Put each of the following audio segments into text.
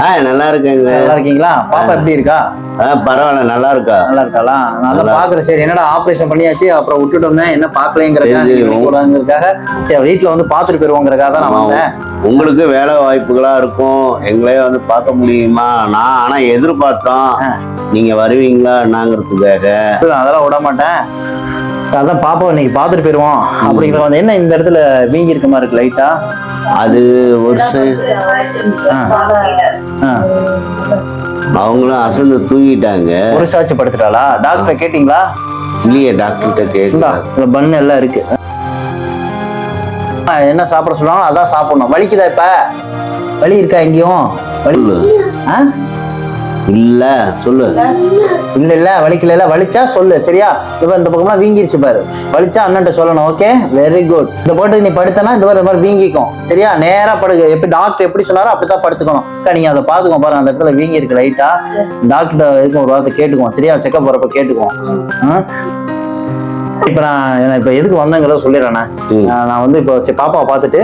நல்லா இருக்கேங்க. நல்லா இருக்கீங்களா? பாப்பா எப்படி இருக்கா? பரவாயில்ல, நல்லா இருக்கா. நல்லா இருக்காளா? நான் தான் பாக்குறேன். சரி, என்னடா ஆபரேஷன் பண்ணியாச்சு, அப்புறம் விட்டுட்டோம்னா என்ன பாக்கலைங்கிறதுக்காக சரி வீட்டுல வந்து பாத்துட்டு போயிருவோங்கிறதுக்காக தான் நான் வந்தேன். உங்களுக்கு வேலை வாய்ப்புகளா இருக்கும், எங்களையே வந்து பார்க்க முடியுமா? நான் ஆனா எதிர்பார்த்தோம் நீங்க வருவீங்களா என்னங்கிறதுக்காக. அதெல்லாம் விட மாட்டேன். அதான் பாப்பா இன்னைக்கு பாத்துட்டு போயிருவோம் அப்படிங்கிற வந்து என்ன இந்த இடத்துல வீங்கி இருக்க மாதிரி இருக்கு லைட்டா. அது ஒரு அவங்களும் அசந்து தூங்கிட்டாங்க. ஒரு சாட்சி படுத்துட்டாளா? டாக்டர் கேட்டீங்களா? இல்லையே, டாக்டர்கிட்ட கேட்டா பண்ணு எல்லாம் இருக்கு. என்ன சாப்பிட சொல்லுவாங்க அதான் சாப்பிடணும். வலிக்குதா? இப்ப வலி இருக்கா? எங்கேயும் வலி இல்ல சொல்லு. இல்ல இல்ல வலிக்கல. வலிச்சா சொல்லு, சரியா? இப்ப இந்த பக்கம்லாம் வீங்கிருச்சு பாரு. வலிச்சா அண்ணன்ட்ட சொல்லணும். Okay, very good. இந்த போட்டு நீ படுத்தனா இந்த மாதிரி வீங்கிக்கும், சரியா? நேரா படுக்க. எப்படி டாக்டர் எப்படி சொன்னாரோ அப்படித்தான் படுத்துக்கணும். நீங்க அதை பாத்துக்கோ பாருங்க, அந்த இடத்துல வீங்கி இருக்கு லைட்டா. டாக்டர் எதுக்கும் ஒரு வார்த்தை கேட்டுக்குவோம், சரியா? செக்அப் போறப்ப கேட்டுக்குவோம். இப்ப நான் இப்ப எதுக்கு வந்தேங்கிறத சொல்லிடுறேண்ணே. நான் வந்து இப்போ பாப்பாவை பார்த்துட்டு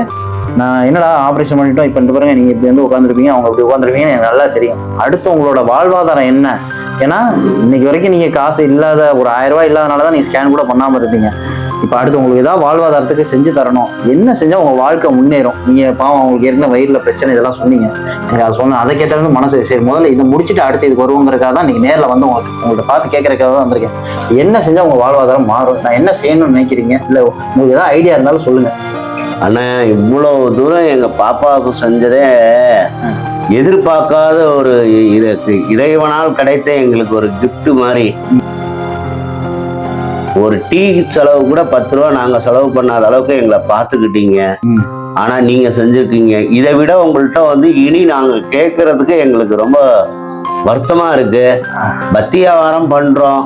நான் என்னடா ஆப்ரேஷன் பண்ணிட்டோம், இப்போ இந்த பாருங்க நீங்க இப்படி வந்து உட்காந்துருப்பீங்க, அவங்க அப்படி உட்காந்துருப்பீங்கன்னு எனக்கு நல்லா தெரியும். அடுத்து உங்களோட வாழ்வாதாரம் என்ன? ஏன்னா இன்னைக்கு வரைக்கும் நீங்க காசு இல்லாத, ஒரு 1000 ரூபாய் இல்லாதனாலதான் நீங்க ஸ்கேன் கூட பண்ணாம இருந்தீங்க. இப்போ அடுத்து உங்களுக்கு ஏதாவது வாழ்வாதாரத்துக்கு செஞ்சு தரணும். என்ன செஞ்சா உங்க வாழ்க்கை முன்னேறும்? நீங்க பாவம் உங்களுக்கு ஏற்கனவே வயிறுல பிரச்சனை இதெல்லாம் சொன்னீங்க. எனக்கு அதை சொன்ன அதை கேட்டாலும் மனசு சரி, முதல்ல இதை முடிச்சுட்டு அடுத்து இதுக்கு வருவோங்கிறக்காக தான் நீங்க நேரில் வந்து உங்கள்கிட்ட பார்த்து கேட்கறக்காக தான் வந்திருக்கேன். என்ன செஞ்சா உங்க வாழ்வாதாரம் மாறும்? நான் என்ன செய்யணும்னு நினைக்கிறீங்க? இல்லை உங்களுக்கு ஏதாவது ஐடியா இருந்தாலும் சொல்லுங்க. ஆனா இவ்வளவு தூரம் எங்க பாப்பாவுக்கு செஞ்சதே எதிர்பார்க்காத ஒரு இறைவனால் கிடைத்த எங்களுக்கு ஒரு கிஃப்ட் மாதிரி. ஒரு டீ செலவு கூட 10 ரூபா நாங்க செலவு பண்ணாத அளவுக்கு எங்களை பார்த்துக்கிட்டீங்க. ஆனா நீங்க செஞ்சிருக்கீங்க. இதை விட உங்கள்கிட்ட வந்து இனி நாங்க கேட்கறதுக்கு எங்களுக்கு ரொம்ப வருத்தமா இருக்கு. பத்தியாவாரம் பண்றோம்,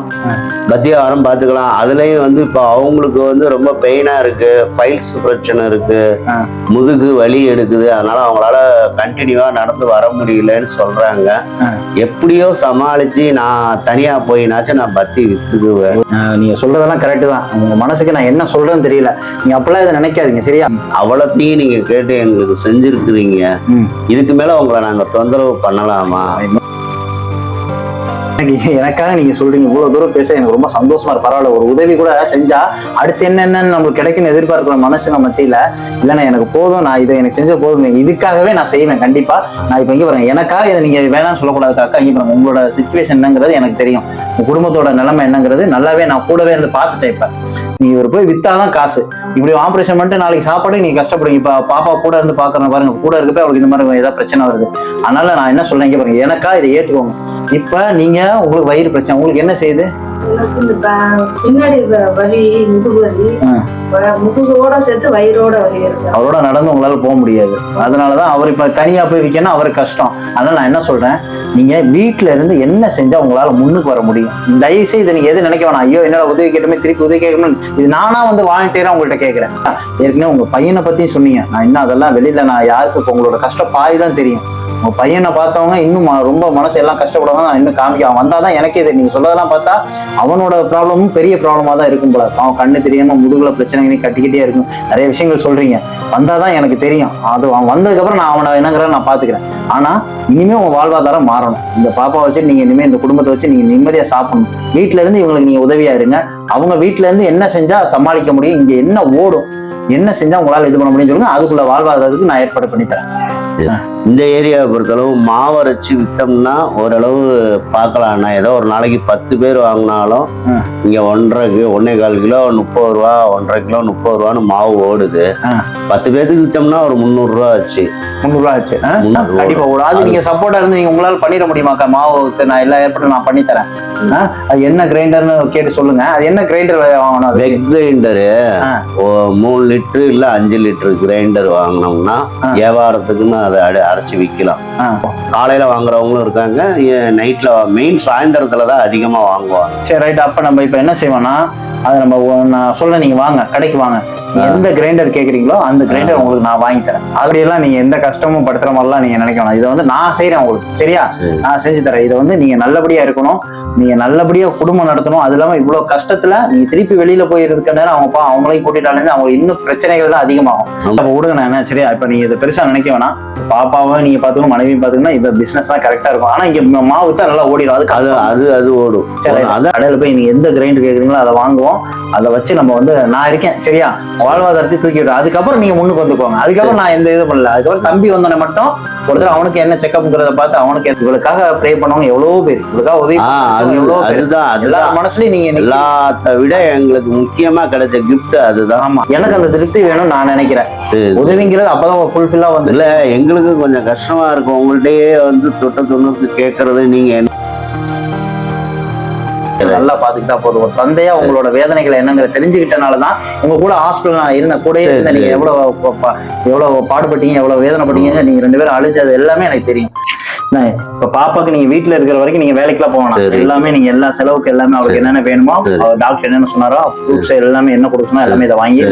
பத்தியாவாரம் பார்த்துக்கலாம். அதுலயும் வந்து இப்போ அவங்களுக்கு வந்து ரொம்ப பெயினா இருக்கு, ஃபைல்ஸ் பிரச்சனை இருக்கு, முதுகு வலி எடுக்குது, அதனால அவங்களால கண்டினியூவா நடந்து வர முடியலன்னு சொல்றாங்க. எப்படியோ சமாளிச்சு நான் தனியா போயினாச்சும் நான் பத்தி வித்துக்குவேன். நீங்க சொல்றதெல்லாம் கரெக்டு தான். உங்க மனசுக்கு நான் என்ன சொல்றேன்னு தெரியல. நீங்க அப்பெல்லாம் இதை நினைக்காதீங்க, சரியா? அவ்வளோத்தையும் நீங்க கேட்டு எங்களுக்கு செஞ்சிருக்கிறீங்க. இதுக்கு மேல உங்களை நாங்க தொந்தரவு பண்ணலாமா? எனக்காக நீங்க சொல்றீங்க, இவ்வளவு தூரம் பேச எனக்கு ரொம்ப சந்தோஷமா இருக்கு. பரவாயில்ல, ஒரு உதவி கூட செஞ்சா அடுத்து என்னென்னு நம்மளுக்கு கிடைக்குன்னு எதிர்பார்க்கிற மனசுங்க மத்தியில இல்லைன்னா எனக்கு போதும், நான் இதை எனக்கு செஞ்ச போதும், இதுக்காகவே நான் செய்வேன் கண்டிப்பா. நான் இப்ப இங்க பாருங்க, எனக்காக இதை நீங்க வேணாம்னு சொல்லக்கூடாது அக்கா. இங்க பாருங்க, உங்களோட சிச்சுவேஷன் என்னங்கிறது எனக்கு தெரியும், உங்க குடும்பத்தோட நிலைமை என்னங்கிறது நல்லாவே நான் கூடவே இருந்து பார்த்துட்டேன். இப்ப நீ ஒரு போய் வித்தாதான் காசு. இப்படி ஆப்ரேஷன் பண்ணிட்டு நாளைக்கு சாப்பாடு நீங்க கஷ்டப்படுங்க. இப்ப பாப்பா கூட இருந்து பாக்குறேன் பாருங்க, கூட இருக்கப்ப அவளுக்கு இந்த மாதிரி ஏதாவது பிரச்சனை வருது. அதனால நான் என்ன சொல்றேன், இங்க பாருங்க, எனக்கா இதை ஏத்துக்கோங்க. இப்ப நீங்க உங்களுக்கு வயிறு பிரச்சனை, உங்களுக்கு என்ன செய்யுது? பின்னாடி வலி, முதுகு வலி, முதுகோட சேர்த்து வயிறோட வலி இருக்கு. அவரோட நடந்து உங்களால போக முடியாது. அதனாலதான் அவர் இப்ப தனியா போய் விற்கணும், அவருக்கு கஷ்டம். அதனால நான் என்ன சொல்றேன், நீங்க வீட்டுல இருந்து என்ன செஞ்சா உங்களால முன்னுக்கு வர முடியும்? தயவு செய்து நீங்க எது நினைக்க வேணாம், ஐயோ என்னோட உதவி கேட்டுமே திருப்பி உதவி கேட்கணும். இது நானா வந்து வாலண்டியரா உங்கள்கிட்ட கேட்கிறேன். ஏற்கனவே உங்க பையனை பத்தியும் சொன்னீங்க. நான் இன்னும் அதெல்லாம் வெளியில நான் யாருக்கு இப்போ உங்களோட கஷ்டம் பாதி தான் தெரியும். உங்க பையனை பார்த்தவங்க இன்னும் ரொம்ப மனசு எல்லாம் கஷ்டப்படுவாங்க. நான் இன்னும் காமிக்க அவன் வந்தாதான் எனக்கே இது. நீங்க சொல்றதெல்லாம் பார்த்தா அவனோட ப்ராப்ளமும் பெரிய ப்ராப்ளமா தான் இருக்கும் போல. அவன் கண்ணு தெரியாம முதுகுல பிரச்சனைகள் கட்டிக்கிட்டே இருக்கும். நிறைய விஷயங்கள் சொல்றீங்க, வந்தாதான் எனக்கு தெரியும். அது அவன் வந்ததுக்கு அப்புறம் நான் அவனை என்னங்கிறத நான் பாத்துக்கிறேன். ஆனா இனிமே உங்க வாழ்வாதாரம் மாறணும். இந்த பாப்பா வச்சு நீங்க இனிமே இந்த குடும்பத்தை வச்சு நீங்க நிம்மதியா சாப்பிடணும். வீட்டுல இருந்து இவங்களுக்கு நீங்க உதவியா இருங்க. அவங்க வீட்டுல இருந்து என்ன செஞ்சா சமாளிக்க முடியும், இங்க என்ன ஓடும், என்ன செஞ்சா உங்களால இது பண்ண முடியும்னு சொல்லுங்க. அதுக்குள்ள வாழ்வாதாரத்துக்கு நான் ஏற்பாடு பண்ணித்தரேன். இந்த ஏரியாவை பொறுத்தளவு மாவரைச்சு வித்தோம்னா ஓரளவு பார்க்கலாம்னா, ஏதோ ஒரு நாளைக்கு 10 பேர் வாங்கினாலும் இங்க 1.25 கிலோ 30 ரூபா, 1.5 கிலோ 30 ரூபான்னு மாவு ஓடுது. 10 பேருக்கு வித்தோம்னா ஒரு 300 ரூபா ஆச்சு. 300 ரூபா ஆச்சு. கண்டிப்பா ஓடும். அது நீங்க சப்போர்ட்டா இருந்து நீங்க உங்களால பண்ணிட முடியுமாக்கா? மாவுக்கு நான் எல்லா ஏற்பாடும் நான் பண்ணி தரேன். அது என்ன கிரைண்டர்னு கேட்டு சொல்லுங்க. அது என்ன கிரைண்டர் வாங்கணும்? வெக் கிரைண்டரு 3 லிட்டரு இல்ல 5 லிட்டரு கிரைண்டர் வாங்கினோம்னா வியாபாரத்துக்குன்னு அதை அரைச்சு விற்கலாம். காலையில வாங்குறவங்களும் இருக்காங்க, நைட்ல மெயின் சாயந்தரத்துலதான் அதிகமா வாங்குவாங்க. சரி ரைட். அப்ப நம்ம இப்ப என்ன செய்வோம்னா, அதை நான் சொல்றேன், நீங்க வாங்க கடைக்கு வாங்க, எந்த கிரைண்டர் கேக்குறீங்களோ அந்த கிரைண்டர் உங்களுக்கு நான் வாங்கி தரேன். அப்படியெல்லாம் நீங்க எந்த கஷ்டமும் படுத்துற மாதிரிலாம் நீங்க நினைக்க வேணாம். இதை வந்து நான் செய்யறேன் உங்களுக்கு, சரியா? நான் செஞ்சு தரேன். இதை வந்து நீங்க நல்லபடியா இருக்கணும், நீங்க நல்லபடியா குடும்பம் நடத்தணும். அது இல்லாம இவ்வளவு கஷ்டத்துல நீங்க திருப்பி வெளியில போயிருக்க நேரம் அவங்களையும் கூட்டிட்டாலும் அவங்க இன்னும் பிரச்சனைகள் தான் அதிகமாகும். அப்ப விடுங்க என்ன, சரியா? இப்ப நீங்க இதை பெருசா நினைக்க வேணாம். பாப்பாவை நீங்க பாத்துக்கணும், மனைவியும் பாத்துக்கணும். இந்த பிசினஸ் தான் கரெக்டா இருக்கும். ஆனா இங்க மாவு தான் நல்லா ஓடிடும். அதுக்கு அது ஓடும். சரி, கடையில போய் நீங்க எந்த கிரைண்டர் கேக்குறீங்களோ அதை வாங்குவோம். அதை வச்சு நம்ம வந்து நான் இருக்கேன், சரியா? வாழ்வாதாரத்தை தூக்கி விடுறோம். அதுக்கப்புறம் நீங்க முன்னுக்கு வந்துக்கோங்க. அதுக்கப்புறம் நான் எந்த இது பண்ணல. அதுக்கப்புறம் தம்பி வந்தோடனே மட்டும் ஒருத்தர் அவனுக்கு என்ன செக்அப்ங்கிறத பார்த்து அவனுக்கு இவளுக்காக ப்ரே பண்ணவங்க எவ்வளவோ பேர், இவளுக்காக உதவி எவ்வளவோ பேர். எல்லா மனசுலயும் நீங்க எல்லாத்த விட எங்களுக்கு முக்கியமா கிடைச்ச கிஃப்ட் அதுதான். ஆமா, எனக்கு அந்த திருப்தி வேணும்னு நான் நினைக்கிறேன். உதவிங்கிறது அப்பதான் ஃபுல்ஃபில்லா வந்து இல்ல, எங்களுக்கு கொஞ்சம் கஷ்டமா இருக்கும் உங்கள்கிட்டயே வந்து தொண்ணூறு கேட்கறது. நீங்க நல்லா பாத்துக்கிட்டா போதும். ஒரு தந்தையா உங்களோட வேதனைகளை என்னங்கிற தெரிஞ்சுக்கிட்டனாலதான் உங்க கூட ஹாஸ்பிட்டல் நான் இருந்த கூட இருந்த நீங்க எவ்வளவு பாடுபட்டீங்க, எவ்வளவு வேதனைப்பட்டீங்க, நீங்க 2 பேரும் அழிஞ்சது எல்லாமே எனக்கு தெரியும். இப்ப பாப்பாக்கு நீங்க வீட்டுல இருக்கிற வரைக்கும் நீங்க வேலைக்குலாம் போகணும். எல்லாமே நீங்க எல்லா செலவுக்கு எல்லாமே அவருக்கு என்னென்ன வேணுமோ, டாக்டர் என்னென்ன சொன்னாரோ, ஃப்ரூட்ஸ் எல்லாமே என்ன கொடுக்கணும் எல்லாமே இதை வாங்கி